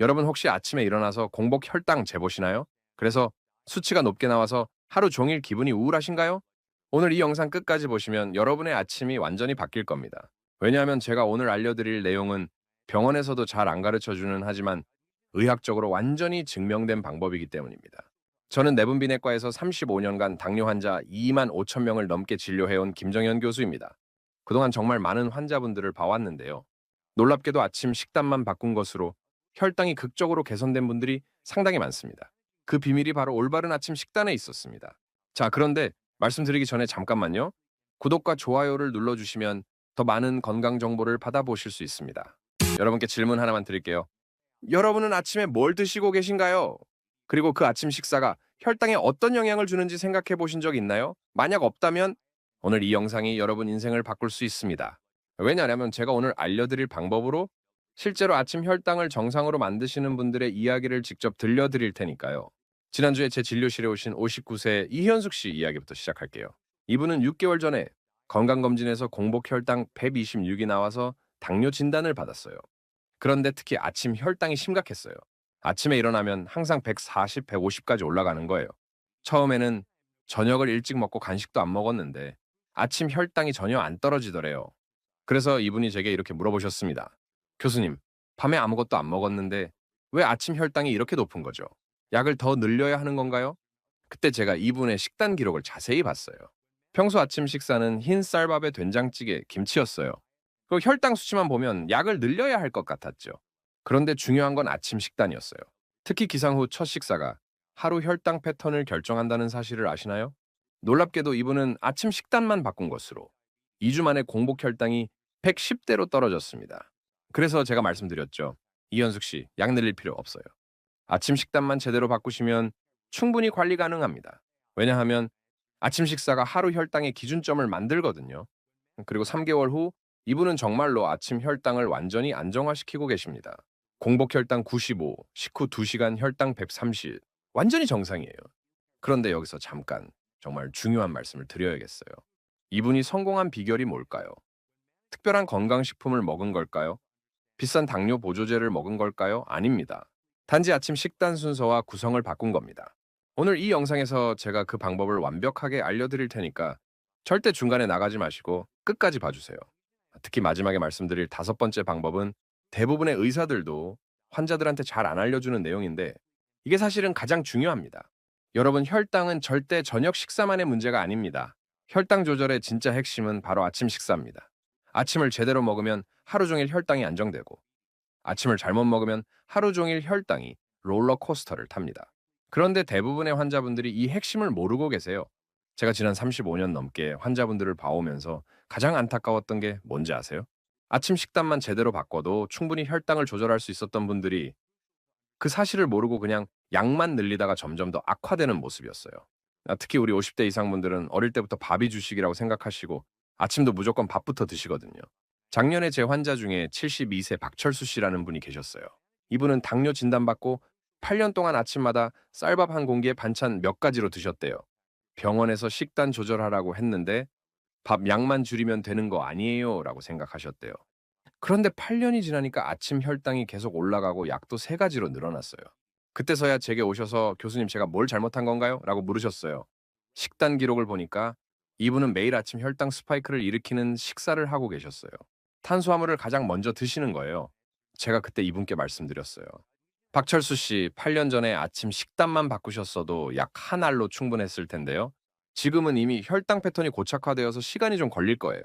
여러분 혹시 아침에 일어나서 공복 혈당 재보시나요? 그래서 수치가 높게 나와서 하루 종일 기분이 우울하신가요? 오늘 이 영상 끝까지 보시면 여러분의 아침이 완전히 바뀔 겁니다. 왜냐하면 제가 오늘 알려드릴 내용은 병원에서도 잘 안 가르쳐주는 하지만 의학적으로 완전히 증명된 방법이기 때문입니다. 저는 내분비내과에서 35년간 당뇨 환자 2만 5천 명을 넘게 진료해온 김정현 교수입니다. 그동안 정말 많은 환자분들을 봐왔는데요. 놀랍게도 아침 식단만 바꾼 것으로 혈당이 극적으로 개선된 분들이 상당히 많습니다. 그 비밀이 바로 올바른 아침 식단에 있었습니다. 자, 그런데 말씀드리기 전에 잠깐만요. 구독과 좋아요를 눌러주시면 더 많은 건강 정보를 받아보실 수 있습니다. 여러분께 질문 하나만 드릴게요. 여러분은 아침에 뭘 드시고 계신가요? 그리고 그 아침 식사가 혈당에 어떤 영향을 주는지 생각해 보신 적 있나요? 만약 없다면 오늘 이 영상이 여러분 인생을 바꿀 수 있습니다. 왜냐하면 제가 오늘 알려드릴 방법으로 실제로 아침 혈당을 정상으로 만드시는 분들의 이야기를 직접 들려드릴 테니까요. 지난주에 제 진료실에 오신 59세 이현숙 씨 이야기부터 시작할게요. 이분은 6개월 전에 건강검진에서 공복 혈당 126이 나와서 당뇨 진단을 받았어요. 그런데 특히 아침 혈당이 심각했어요. 아침에 일어나면 항상 140, 150까지 올라가는 거예요. 처음에는 저녁을 일찍 먹고 간식도 안 먹었는데 아침 혈당이 전혀 안 떨어지더래요. 그래서 이분이 제게 이렇게 물어보셨습니다. 교수님, 밤에 아무것도 안 먹었는데 왜 아침 혈당이 이렇게 높은 거죠? 약을 더 늘려야 하는 건가요? 그때 제가 이분의 식단 기록을 자세히 봤어요. 평소 아침 식사는 흰 쌀밥에 된장찌개, 김치였어요. 그 혈당 수치만 보면 약을 늘려야 할 것 같았죠. 그런데 중요한 건 아침 식단이었어요. 특히 기상 후 첫 식사가 하루 혈당 패턴을 결정한다는 사실을 아시나요? 놀랍게도 이분은 아침 식단만 바꾼 것으로 2주 만에 공복 혈당이 110대로 떨어졌습니다. 그래서 제가 말씀드렸죠. 이현숙 씨, 약 늘릴 필요 없어요. 아침 식단만 제대로 바꾸시면 충분히 관리 가능합니다. 왜냐하면 아침 식사가 하루 혈당의 기준점을 만들거든요. 그리고 3개월 후 이분은 정말로 아침 혈당을 완전히 안정화시키고 계십니다. 공복 혈당 95, 식후 2시간 혈당 130. 완전히 정상이에요. 그런데 여기서 잠깐 정말 중요한 말씀을 드려야겠어요. 이분이 성공한 비결이 뭘까요? 특별한 건강식품을 먹은 걸까요? 비싼 당뇨 보조제를 먹은 걸까요? 아닙니다. 단지 아침 식단 순서와 구성을 바꾼 겁니다. 오늘 이 영상에서 제가 그 방법을 완벽하게 알려드릴 테니까 절대 중간에 나가지 마시고 끝까지 봐주세요. 특히 마지막에 말씀드릴 5번째 방법은 대부분의 의사들도 환자들한테 잘 안 알려주는 내용인데 이게 사실은 가장 중요합니다. 여러분, 혈당은 절대 저녁 식사만의 문제가 아닙니다. 혈당 조절의 진짜 핵심은 바로 아침 식사입니다. 아침을 제대로 먹으면 하루 종일 혈당이 안정되고 아침을 잘못 먹으면 하루 종일 혈당이 롤러코스터를 탑니다. 그런데 대부분의 환자분들이 이 핵심을 모르고 계세요. 제가 지난 35년 넘게 환자분들을 봐오면서 가장 안타까웠던 게 뭔지 아세요? 아침 식단만 제대로 바꿔도 충분히 혈당을 조절할 수 있었던 분들이 그 사실을 모르고 그냥 약만 늘리다가 점점 더 악화되는 모습이었어요. 특히 우리 50대 이상 분들은 어릴 때부터 밥이 주식이라고 생각하시고 아침도 무조건 밥부터 드시거든요. 작년에 제 환자 중에 72세 박철수 씨라는 분이 계셨어요. 이분은 당뇨 진단받고 8년 동안 아침마다 쌀밥 한 공기에 반찬 몇 가지로 드셨대요. 병원에서 식단 조절하라고 했는데 밥 양만 줄이면 되는 거 아니에요 라고 생각하셨대요. 그런데 8년이 지나니까 아침 혈당이 계속 올라가고 약도 3가지로 늘어났어요. 그때서야 제게 오셔서 교수님 제가 뭘 잘못한 건가요? 라고 물으셨어요. 식단 기록을 보니까 이분은 매일 아침 혈당 스파이크를 일으키는 식사를 하고 계셨어요. 탄수화물을 가장 먼저 드시는 거예요. 제가 그때 이분께 말씀드렸어요. 박철수 씨, 8년 전에 아침 식단만 바꾸셨어도 약 한 알로 충분했을 텐데요. 지금은 이미 혈당 패턴이 고착화되어서 시간이 좀 걸릴 거예요.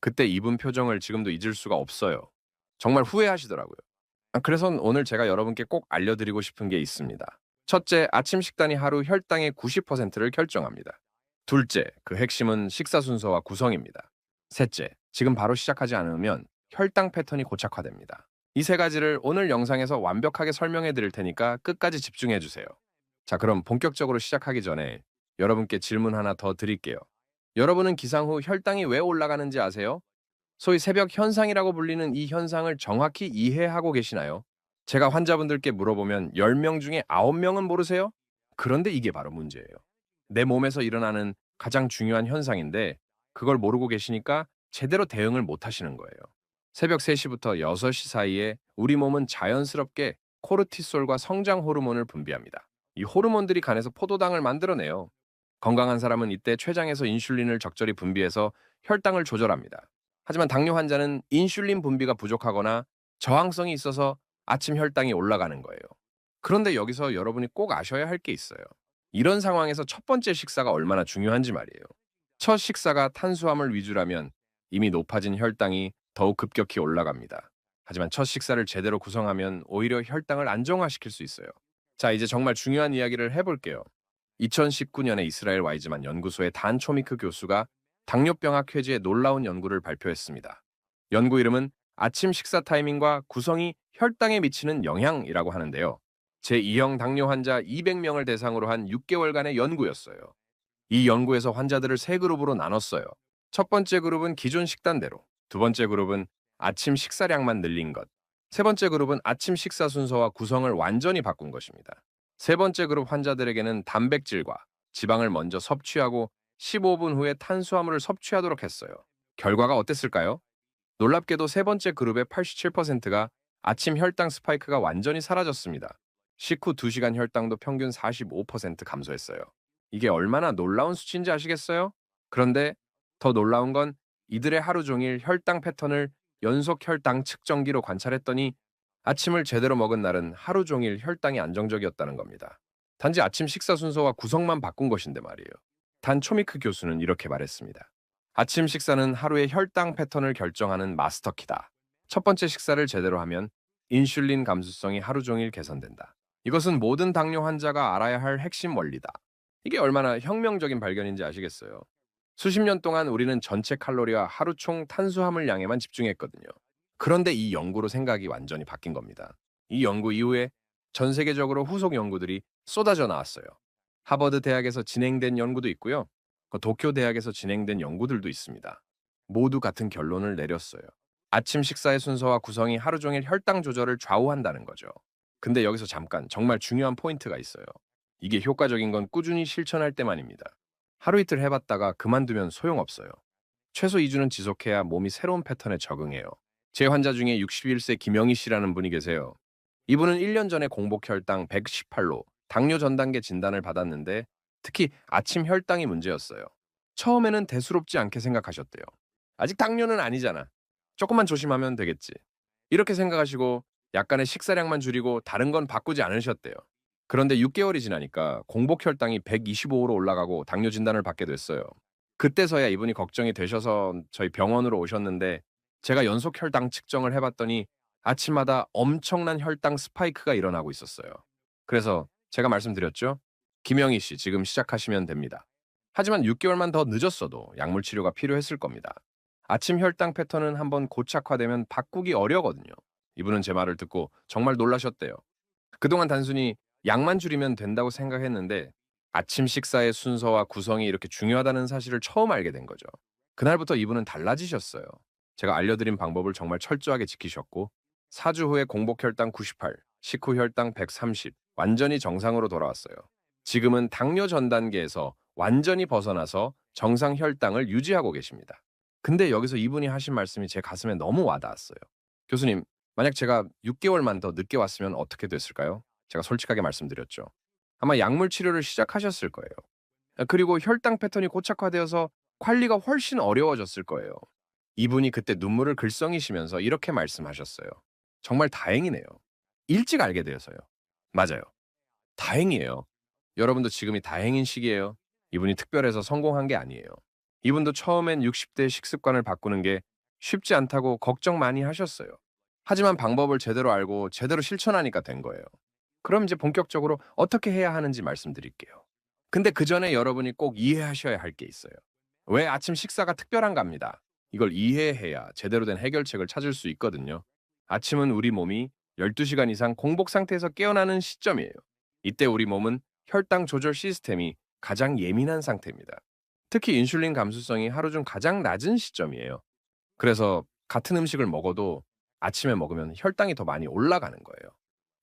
그때 이분 표정을 지금도 잊을 수가 없어요. 정말 후회하시더라고요. 그래서 오늘 제가 여러분께 꼭 알려드리고 싶은 게 있습니다. 첫째, 아침 식단이 하루 혈당의 90%를 결정합니다. 둘째, 그 핵심은 식사 순서와 구성입니다. 셋째, 지금 바로 시작하지 않으면 혈당 패턴이 고착화됩니다. 이 3가지를 오늘 영상에서 완벽하게 설명해 드릴 테니까 끝까지 집중해 주세요. 자, 그럼 본격적으로 시작하기 전에 여러분께 질문 하나 더 드릴게요. 여러분은 기상 후 혈당이 왜 올라가는지 아세요? 소위 새벽 현상이라고 불리는 이 현상을 정확히 이해하고 계시나요? 제가 환자분들께 물어보면 10명 중에 9명은 모르세요? 그런데 이게 바로 문제예요. 내 몸에서 일어나는 가장 중요한 현상인데 그걸 모르고 계시니까 제대로 대응을 못 하시는 거예요. 새벽 3시부터 6시 사이에 우리 몸은 자연스럽게 코르티솔과 성장 호르몬을 분비합니다. 이 호르몬들이 간에서 포도당을 만들어내요. 건강한 사람은 이때 췌장에서 인슐린을 적절히 분비해서 혈당을 조절합니다. 하지만 당뇨 환자는 인슐린 분비가 부족하거나 저항성이 있어서 아침 혈당이 올라가는 거예요. 그런데 여기서 여러분이 꼭 아셔야 할 게 있어요. 이런 상황에서 첫 번째 식사가 얼마나 중요한지 말이에요. 첫 식사가 탄수화물 위주라면 이미 높아진 혈당이 더욱 급격히 올라갑니다. 하지만 첫 식사를 제대로 구성하면 오히려 혈당을 안정화시킬 수 있어요. 자, 이제 정말 중요한 이야기를 해볼게요. 2019년에 이스라엘 와이즈만 연구소의 단 초미크 교수가 당뇨병학 회지에 놀라운 연구를 발표했습니다. 연구 이름은 아침 식사 타이밍과 구성이 혈당에 미치는 영향이라고 하는데요. 제2형 당뇨 환자 200명을 대상으로 한 6개월간의 연구였어요. 이 연구에서 환자들을 세 그룹으로 나눴어요. 첫 번째 그룹은 기존 식단대로, 두 번째 그룹은 아침 식사량만 늘린 것, 세 번째 그룹은 아침 식사 순서와 구성을 완전히 바꾼 것입니다. 세 번째 그룹 환자들에게는 단백질과 지방을 먼저 섭취하고 15분 후에 탄수화물을 섭취하도록 했어요. 결과가 어땠을까요? 놀랍게도 세 번째 그룹의 87%가 아침 혈당 스파이크가 완전히 사라졌습니다. 식후 2시간 혈당도 평균 45% 감소했어요. 이게 얼마나 놀라운 수치인지 아시겠어요? 그런데 더 놀라운 건 이들의 하루 종일 혈당 패턴을 연속 혈당 측정기로 관찰했더니 아침을 제대로 먹은 날은 하루 종일 혈당이 안정적이었다는 겁니다. 단지 아침 식사 순서와 구성만 바꾼 것인데 말이에요. 단 초미크 교수는 이렇게 말했습니다. 아침 식사는 하루의 혈당 패턴을 결정하는 마스터키다. 첫 번째 식사를 제대로 하면 인슐린 감수성이 하루 종일 개선된다. 이것은 모든 당뇨 환자가 알아야 할 핵심 원리다. 이게 얼마나 혁명적인 발견인지 아시겠어요? 수십 년 동안 우리는 전체 칼로리와 하루 총 탄수화물 양에만 집중했거든요. 그런데 이 연구로 생각이 완전히 바뀐 겁니다. 이 연구 이후에 전 세계적으로 후속 연구들이 쏟아져 나왔어요. 하버드 대학에서 진행된 연구도 있고요. 도쿄 대학에서 진행된 연구들도 있습니다. 모두 같은 결론을 내렸어요. 아침 식사의 순서와 구성이 하루 종일 혈당 조절을 좌우한다는 거죠. 근데 여기서 잠깐 정말 중요한 포인트가 있어요. 이게 효과적인 건 꾸준히 실천할 때만입니다. 하루 이틀 해봤다가 그만두면 소용없어요. 최소 2주는 지속해야 몸이 새로운 패턴에 적응해요. 제 환자 중에 61세 김영희 씨라는 분이 계세요. 이분은 1년 전에 공복 혈당 118로 당뇨 전 단계 진단을 받았는데 특히 아침 혈당이 문제였어요. 처음에는 대수롭지 않게 생각하셨대요. 아직 당뇨는 아니잖아. 조금만 조심하면 되겠지. 이렇게 생각하시고 약간의 식사량만 줄이고 다른 건 바꾸지 않으셨대요. 그런데 6개월이 지나니까 공복 혈당이 125로 올라가고 당뇨 진단을 받게 됐어요. 그때서야 이분이 걱정이 되셔서 저희 병원으로 오셨는데 제가 연속 혈당 측정을 해봤더니 아침마다 엄청난 혈당 스파이크가 일어나고 있었어요. 그래서 제가 말씀드렸죠. 김영희 씨 지금 시작하시면 됩니다. 하지만 6개월만 더 늦었어도 약물 치료가 필요했을 겁니다. 아침 혈당 패턴은 한번 고착화되면 바꾸기 어려거든요. 이분은 제 말을 듣고 정말 놀라셨대요. 그동안 단순히 양만 줄이면 된다고 생각했는데 아침 식사의 순서와 구성이 이렇게 중요하다는 사실을 처음 알게 된 거죠. 그날부터 이분은 달라지셨어요. 제가 알려드린 방법을 정말 철저하게 지키셨고 4주 후에 공복 혈당 98, 식후 혈당 130, 완전히 정상으로 돌아왔어요. 지금은 당뇨 전 단계에서 완전히 벗어나서 정상 혈당을 유지하고 계십니다. 근데 여기서 이분이 하신 말씀이 제 가슴에 너무 와닿았어요. 교수님, 만약 제가 6개월만 더 늦게 왔으면 어떻게 됐을까요? 제가 솔직하게 말씀드렸죠. 아마 약물 치료를 시작하셨을 거예요. 그리고 혈당 패턴이 고착화되어서 관리가 훨씬 어려워졌을 거예요. 이분이 그때 눈물을 글썽이시면서 이렇게 말씀하셨어요. 정말 다행이네요. 일찍 알게 되어서요. 맞아요. 다행이에요. 여러분도 지금이 다행인 시기예요. 이분이 특별해서 성공한 게 아니에요. 이분도 처음엔 60대 식습관을 바꾸는 게 쉽지 않다고 걱정 많이 하셨어요. 하지만 방법을 제대로 알고 제대로 실천하니까 된 거예요. 그럼 이제 본격적으로 어떻게 해야 하는지 말씀드릴게요. 근데 그 전에 여러분이 꼭 이해하셔야 할 게 있어요. 왜 아침 식사가 특별한갑니다. 이걸 이해해야 제대로 된 해결책을 찾을 수 있거든요. 아침은 우리 몸이 12시간 이상 공복 상태에서 깨어나는 시점이에요. 이때 우리 몸은 혈당 조절 시스템이 가장 예민한 상태입니다. 특히 인슐린 감수성이 하루 중 가장 낮은 시점이에요. 그래서 같은 음식을 먹어도 아침에 먹으면 혈당이 더 많이 올라가는 거예요.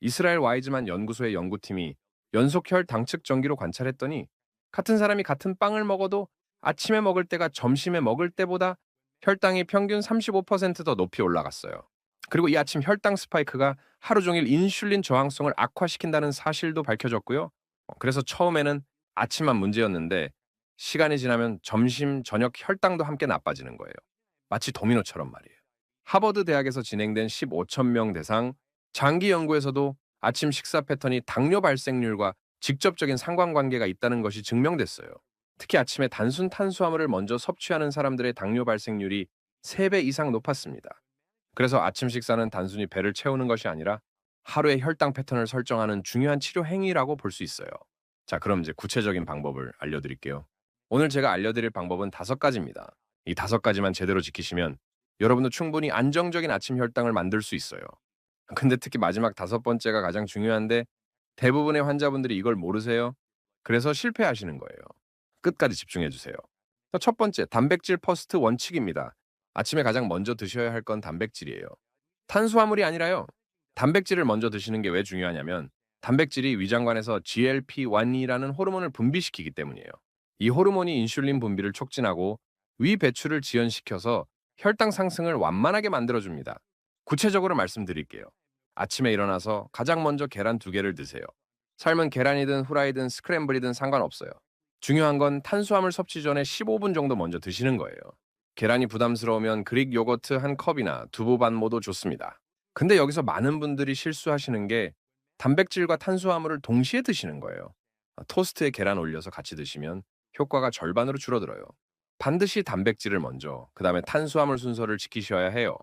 이스라엘 와이즈만 연구소의 연구팀이 연속 혈당 측정기로 관찰했더니 같은 사람이 같은 빵을 먹어도 아침에 먹을 때가 점심에 먹을 때보다 혈당이 평균 35%더 높이 올라갔어요. 그리고 이 아침 혈당 스파이크가 하루 종일 인슐린 저항성을 악화시킨다는 사실도 밝혀졌고요. 그래서 처음에는 아침만 문제였는데 시간이 지나면 점심, 저녁 혈당도 함께 나빠지는 거예요. 마치 도미노처럼 말이에요. 하버드 대학에서 진행된 15천 명 대상 장기 연구에서도 아침 식사 패턴이 당뇨 발생률과 직접적인 상관관계가 있다는 것이 증명됐어요. 특히 아침에 단순 탄수화물을 먼저 섭취하는 사람들의 당뇨 발생률이 3배 이상 높았습니다. 그래서 아침 식사는 단순히 배를 채우는 것이 아니라 하루의 혈당 패턴을 설정하는 중요한 치료 행위라고 볼 수 있어요. 자, 그럼 이제 구체적인 방법을 알려드릴게요. 오늘 제가 알려드릴 방법은 5가지입니다. 이 5가지만 제대로 지키시면 여러분도 충분히 안정적인 아침 혈당을 만들 수 있어요. 근데 특히 마지막 5번째가 가장 중요한데 대부분의 환자분들이 이걸 모르세요. 그래서 실패하시는 거예요. 끝까지 집중해 주세요. 첫 번째, 단백질 퍼스트 원칙입니다. 아침에 가장 먼저 드셔야 할 건 단백질이에요. 탄수화물이 아니라요. 단백질을 먼저 드시는 게 왜 중요하냐면 단백질이 위장관에서 GLP-1이라는 호르몬을 분비시키기 때문이에요. 이 호르몬이 인슐린 분비를 촉진하고 위 배출을 지연시켜서 혈당 상승을 완만하게 만들어줍니다. 구체적으로 말씀드릴게요. 아침에 일어나서 가장 먼저 계란 2개를 드세요. 삶은 계란이든 후라이든 스크램블이든 상관없어요. 중요한 건 탄수화물 섭취 전에 15분 정도 먼저 드시는 거예요. 계란이 부담스러우면 그릭 요거트 한 컵이나 두부 반모도 좋습니다. 근데 여기서 많은 분들이 실수하시는 게 단백질과 탄수화물을 동시에 드시는 거예요. 토스트에 계란 올려서 같이 드시면 효과가 절반으로 줄어들어요. 반드시 단백질을 먼저, 그 다음에 탄수화물 순서를 지키셔야 해요.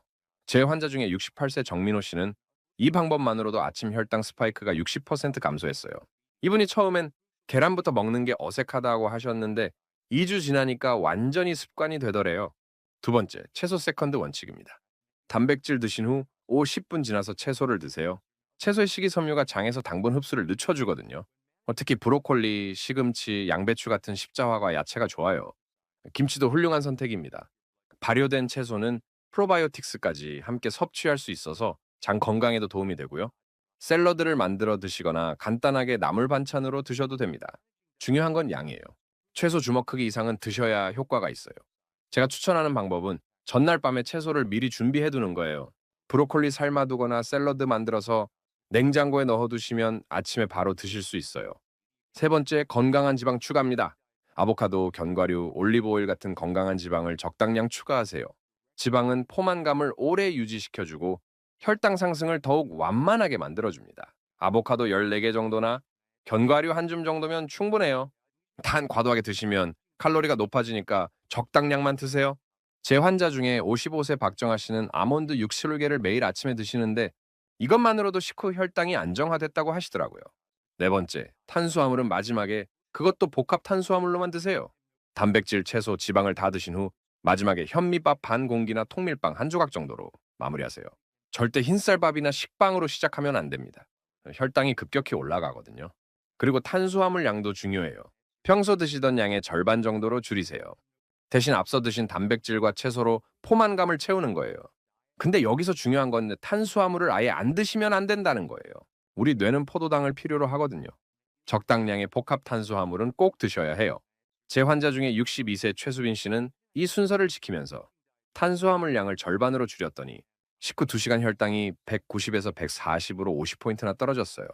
제 환자 중에 68세 정민호 씨는 이 방법만으로도 아침 혈당 스파이크가 60% 감소했어요. 이분이 처음엔 계란부터 먹는 게 어색하다고 하셨는데 2주 지나니까 완전히 습관이 되더래요. 두 번째, 채소 세컨드 원칙입니다. 단백질 드신 후 10분 지나서 채소를 드세요. 채소의 식이섬유가 장에서 당분 흡수를 늦춰주거든요. 특히 브로콜리, 시금치, 양배추 같은 십자화과 야채가 좋아요. 김치도 훌륭한 선택입니다. 발효된 채소는 프로바이오틱스까지 함께 섭취할 수 있어서 장 건강에도 도움이 되고요. 샐러드를 만들어 드시거나 간단하게 나물 반찬으로 드셔도 됩니다. 중요한 건 양이에요. 최소 주먹 크기 이상은 드셔야 효과가 있어요. 제가 추천하는 방법은 전날 밤에 채소를 미리 준비해 두는 거예요. 브로콜리 삶아두거나 샐러드 만들어서 냉장고에 넣어두시면 아침에 바로 드실 수 있어요. 세 번째, 건강한 지방 추가입니다. 아보카도, 견과류, 올리브 오일 같은 건강한 지방을 적당량 추가하세요. 지방은 포만감을 오래 유지시켜주고 혈당 상승을 더욱 완만하게 만들어줍니다. 아보카도 14개 정도나 견과류 한 줌 정도면 충분해요. 단 과도하게 드시면 칼로리가 높아지니까 적당량만 드세요. 제 환자 중에 55세 박정아 씨는 아몬드 6개를 매일 아침에 드시는데 이것만으로도 식후 혈당이 안정화됐다고 하시더라고요. 네 번째, 탄수화물은 마지막에 그것도 복합 탄수화물로만 드세요. 단백질, 채소, 지방을 다 드신 후 마지막에 현미밥 반 공기나 통밀빵 한 조각 정도로 마무리하세요. 절대 흰쌀밥이나 식빵으로 시작하면 안 됩니다. 혈당이 급격히 올라가거든요. 그리고 탄수화물 양도 중요해요. 평소 드시던 양의 절반 정도로 줄이세요. 대신 앞서 드신 단백질과 채소로 포만감을 채우는 거예요. 근데 여기서 중요한 건 탄수화물을 아예 안 드시면 안 된다는 거예요. 우리 뇌는 포도당을 필요로 하거든요. 적당량의 복합 탄수화물은 꼭 드셔야 해요. 제 환자 중에 62세 최수빈 씨는 이 순서를 지키면서 탄수화물 양을 절반으로 줄였더니 식후 2시간 혈당이 190에서 140으로 50포인트나 떨어졌어요.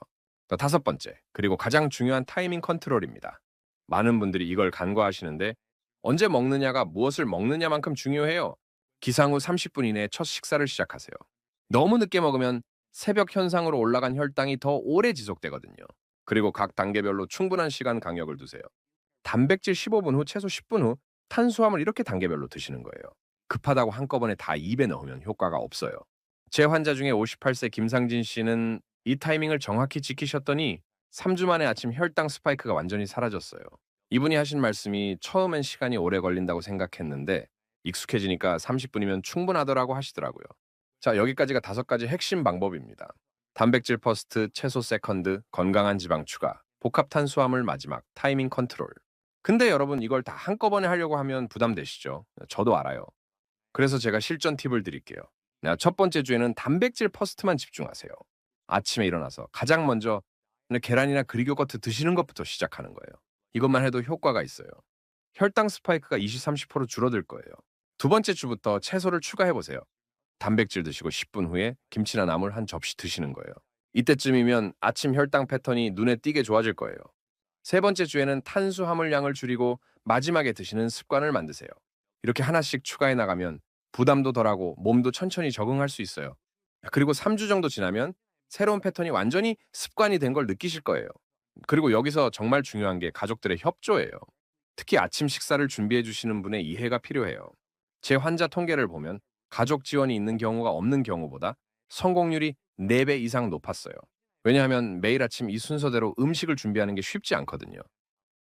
또 다섯 번째, 그리고 가장 중요한 타이밍 컨트롤입니다. 많은 분들이 이걸 간과하시는데 언제 먹느냐가 무엇을 먹느냐만큼 중요해요. 기상 후 30분 이내에 첫 식사를 시작하세요. 너무 늦게 먹으면 새벽 현상으로 올라간 혈당이 더 오래 지속되거든요. 그리고 각 단계별로 충분한 시간 간격을 두세요. 단백질 15분 후, 채소 10분 후, 탄수화물 이렇게 단계별로 드시는 거예요. 급하다고 한꺼번에 다 입에 넣으면 효과가 없어요. 제 환자 중에 58세 김상진 씨는 이 타이밍을 정확히 지키셨더니 3주 만에 아침 혈당 스파이크가 완전히 사라졌어요. 이분이 하신 말씀이 처음엔 시간이 오래 걸린다고 생각했는데 익숙해지니까 30분이면 충분하더라고 하시더라고요. 자, 여기까지가 5가지 핵심 방법입니다. 단백질 퍼스트, 채소 세컨드, 건강한 지방 추가, 복합 탄수화물 마지막, 타이밍 컨트롤. 근데 여러분 이걸 다 한꺼번에 하려고 하면 부담되시죠? 저도 알아요. 그래서 제가 실전 팁을 드릴게요. 첫 번째 주에는 단백질 퍼스트만 집중하세요. 아침에 일어나서 가장 먼저 계란이나 그릭 요거트 드시는 것부터 시작하는 거예요. 이것만 해도 효과가 있어요. 혈당 스파이크가 20-30% 줄어들 거예요. 두 번째 주부터 채소를 추가해 보세요. 단백질 드시고 10분 후에 김치나 나물 한 접시 드시는 거예요. 이때쯤이면 아침 혈당 패턴이 눈에 띄게 좋아질 거예요. 세 번째 주에는 탄수화물량을 줄이고 마지막에 드시는 습관을 만드세요. 이렇게 하나씩 추가해 나가면 부담도 덜하고 몸도 천천히 적응할 수 있어요. 그리고 3주 정도 지나면 새로운 패턴이 완전히 습관이 된 걸 느끼실 거예요. 그리고 여기서 정말 중요한 게 가족들의 협조예요. 특히 아침 식사를 준비해 주시는 분의 이해가 필요해요. 제 환자 통계를 보면 가족 지원이 있는 경우가 없는 경우보다 성공률이 4배 이상 높았어요. 왜냐하면 매일 아침 이 순서대로 음식을 준비하는 게 쉽지 않거든요.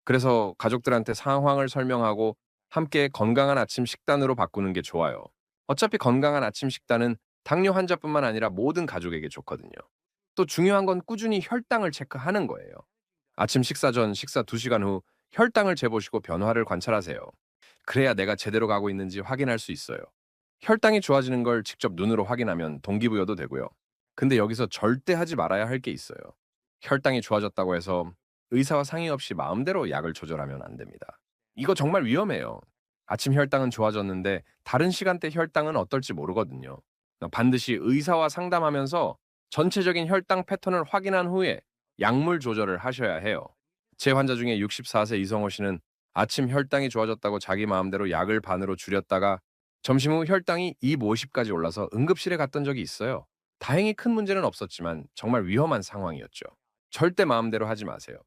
그래서 가족들한테 상황을 설명하고 함께 건강한 아침 식단으로 바꾸는 게 좋아요. 어차피 건강한 아침 식단은 당뇨 환자뿐만 아니라 모든 가족에게 좋거든요. 또 중요한 건 꾸준히 혈당을 체크하는 거예요. 아침 식사 전 식사 2시간 후 혈당을 재보시고 변화를 관찰하세요. 그래야 내가 제대로 가고 있는지 확인할 수 있어요. 혈당이 좋아지는 걸 직접 눈으로 확인하면 동기부여도 되고요. 근데 여기서 절대 하지 말아야 할 게 있어요. 혈당이 좋아졌다고 해서 의사와 상의 없이 마음대로 약을 조절하면 안 됩니다. 이거 정말 위험해요. 아침 혈당은 좋아졌는데 다른 시간대 혈당은 어떨지 모르거든요. 반드시 의사와 상담하면서 전체적인 혈당 패턴을 확인한 후에 약물 조절을 하셔야 해요. 제 환자 중에 64세 이성호 씨는 아침 혈당이 좋아졌다고 자기 마음대로 약을 반으로 줄였다가 점심 후 혈당이 250까지 올라서 응급실에 갔던 적이 있어요. 다행히 큰 문제는 없었지만 정말 위험한 상황이었죠. 절대 마음대로 하지 마세요.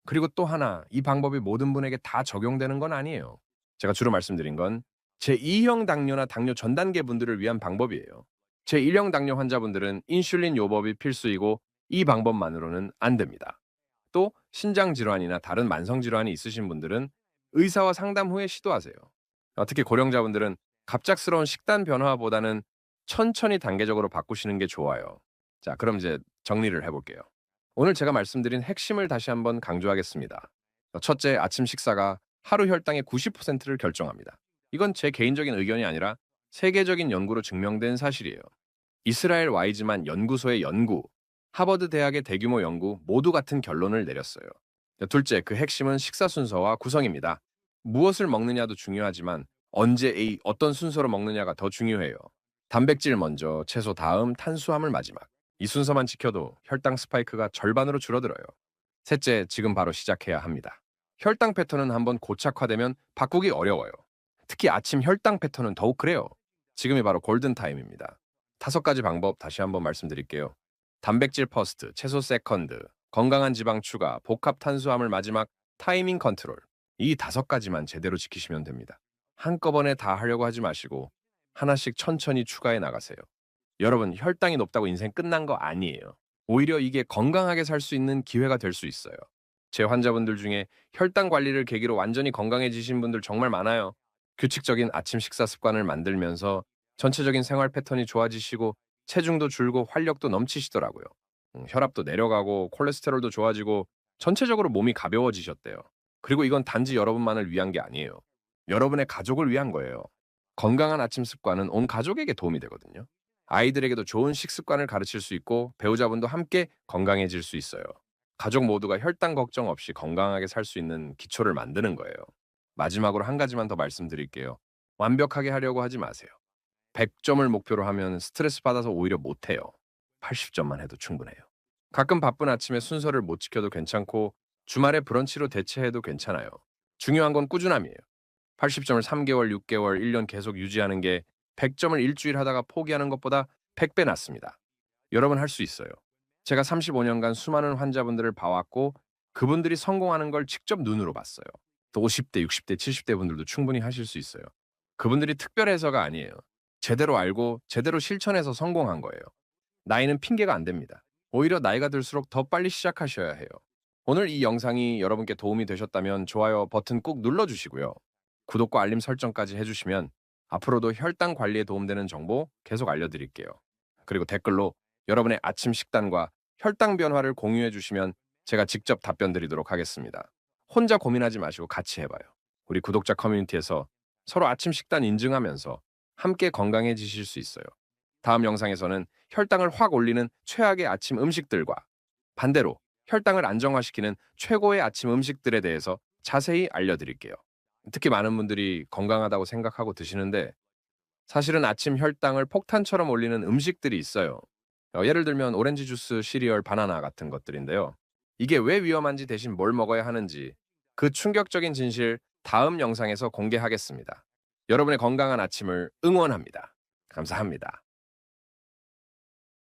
그리고 또 하나, 이 방법이 모든 분에게 다 적용되는 건 아니에요. 제가 주로 말씀드린 건 제2형 당뇨나 당뇨 전 단계 분들을 위한 방법이에요. 제1형 당뇨 환자분들은 인슐린 요법이 필수이고 이 방법만으로는 안 됩니다. 또 신장 질환이나 다른 만성 질환이 있으신 분들은 의사와 상담 후에 시도하세요. 특히 고령자분들은 갑작스러운 식단 변화보다는 천천히 단계적으로 바꾸시는 게 좋아요. 자, 그럼 이제 정리를 해볼게요. 오늘 제가 말씀드린 핵심을 다시 한번 강조하겠습니다. 첫째, 아침 식사가 하루 혈당의 90%를 결정합니다. 이건 제 개인적인 의견이 아니라 세계적인 연구로 증명된 사실이에요. 이스라엘 와이즈만 연구소의 연구, 하버드 대학의 대규모 연구 모두 같은 결론을 내렸어요. 둘째, 그 핵심은 식사 순서와 구성입니다. 무엇을 먹느냐도 중요하지만 언제 어떤 순서로 먹느냐가 더 중요해요. 단백질 먼저, 채소 다음, 탄수화물 마지막. 이 순서만 지켜도 혈당 스파이크가 절반으로 줄어들어요. 셋째, 지금 바로 시작해야 합니다. 혈당 패턴은 한번 고착화되면 바꾸기 어려워요. 특히 아침 혈당 패턴은 더욱 그래요. 지금이 바로 골든타임입니다. 5가지 방법 다시 한번 말씀드릴게요. 단백질 퍼스트, 채소 세컨드, 건강한 지방 추가, 복합 탄수화물 마지막, 타이밍 컨트롤. 이 5가지만 제대로 지키시면 됩니다. 한꺼번에 다 하려고 하지 마시고 하나씩 천천히 추가해 나가세요. 여러분, 혈당이 높다고 인생 끝난 거 아니에요. 오히려 이게 건강하게 살 수 있는 기회가 될 수 있어요. 제 환자분들 중에 혈당 관리를 계기로 완전히 건강해지신 분들 정말 많아요. 규칙적인 아침 식사 습관을 만들면서 전체적인 생활 패턴이 좋아지시고 체중도 줄고 활력도 넘치시더라고요. 혈압도 내려가고 콜레스테롤도 좋아지고 전체적으로 몸이 가벼워지셨대요. 그리고 이건 단지 여러분만을 위한 게 아니에요. 여러분의 가족을 위한 거예요. 건강한 아침 습관은 온 가족에게 도움이 되거든요. 아이들에게도 좋은 식습관을 가르칠 수 있고 배우자분도 함께 건강해질 수 있어요. 가족 모두가 혈당 걱정 없이 건강하게 살 수 있는 기초를 만드는 거예요. 마지막으로 한 가지만 더 말씀드릴게요. 완벽하게 하려고 하지 마세요. 100점을 목표로 하면 스트레스 받아서 오히려 못해요. 80점만 해도 충분해요. 가끔 바쁜 아침에 순서를 못 지켜도 괜찮고 주말에 브런치로 대체해도 괜찮아요. 중요한 건 꾸준함이에요. 80점을 3개월, 6개월, 1년 계속 유지하는 게 100점을 일주일 하다가 포기하는 것보다 100배 낫습니다. 여러분 할 수 있어요. 제가 35년간 수많은 환자분들을 봐왔고 그분들이 성공하는 걸 직접 눈으로 봤어요. 또 50대, 60대, 70대 분들도 충분히 하실 수 있어요. 그분들이 특별해서가 아니에요. 제대로 알고 제대로 실천해서 성공한 거예요. 나이는 핑계가 안 됩니다. 오히려 나이가 들수록 더 빨리 시작하셔야 해요. 오늘 이 영상이 여러분께 도움이 되셨다면 좋아요 버튼 꾹 눌러주시고요. 구독과 알림 설정까지 해주시면 앞으로도 혈당 관리에 도움되는 정보 계속 알려드릴게요. 그리고 댓글로 여러분의 아침 식단과 혈당 변화를 공유해 주시면 제가 직접 답변 드리도록 하겠습니다. 혼자 고민하지 마시고 같이 해봐요. 우리 구독자 커뮤니티에서 서로 아침 식단 인증하면서 함께 건강해지실 수 있어요. 다음 영상에서는 혈당을 확 올리는 최악의 아침 음식들과 반대로 혈당을 안정화시키는 최고의 아침 음식들에 대해서 자세히 알려드릴게요. 특히 많은 분들이 건강하다고 생각하고 드시는데 사실은 아침 혈당을 폭탄처럼 올리는 음식들이 있어요. 예를 들면 오렌지 주스, 시리얼, 바나나 같은 것들인데요. 이게 왜 위험한지 대신 뭘 먹어야 하는지 그 충격적인 진실 다음 영상에서 공개하겠습니다. 여러분의 건강한 아침을 응원합니다. 감사합니다.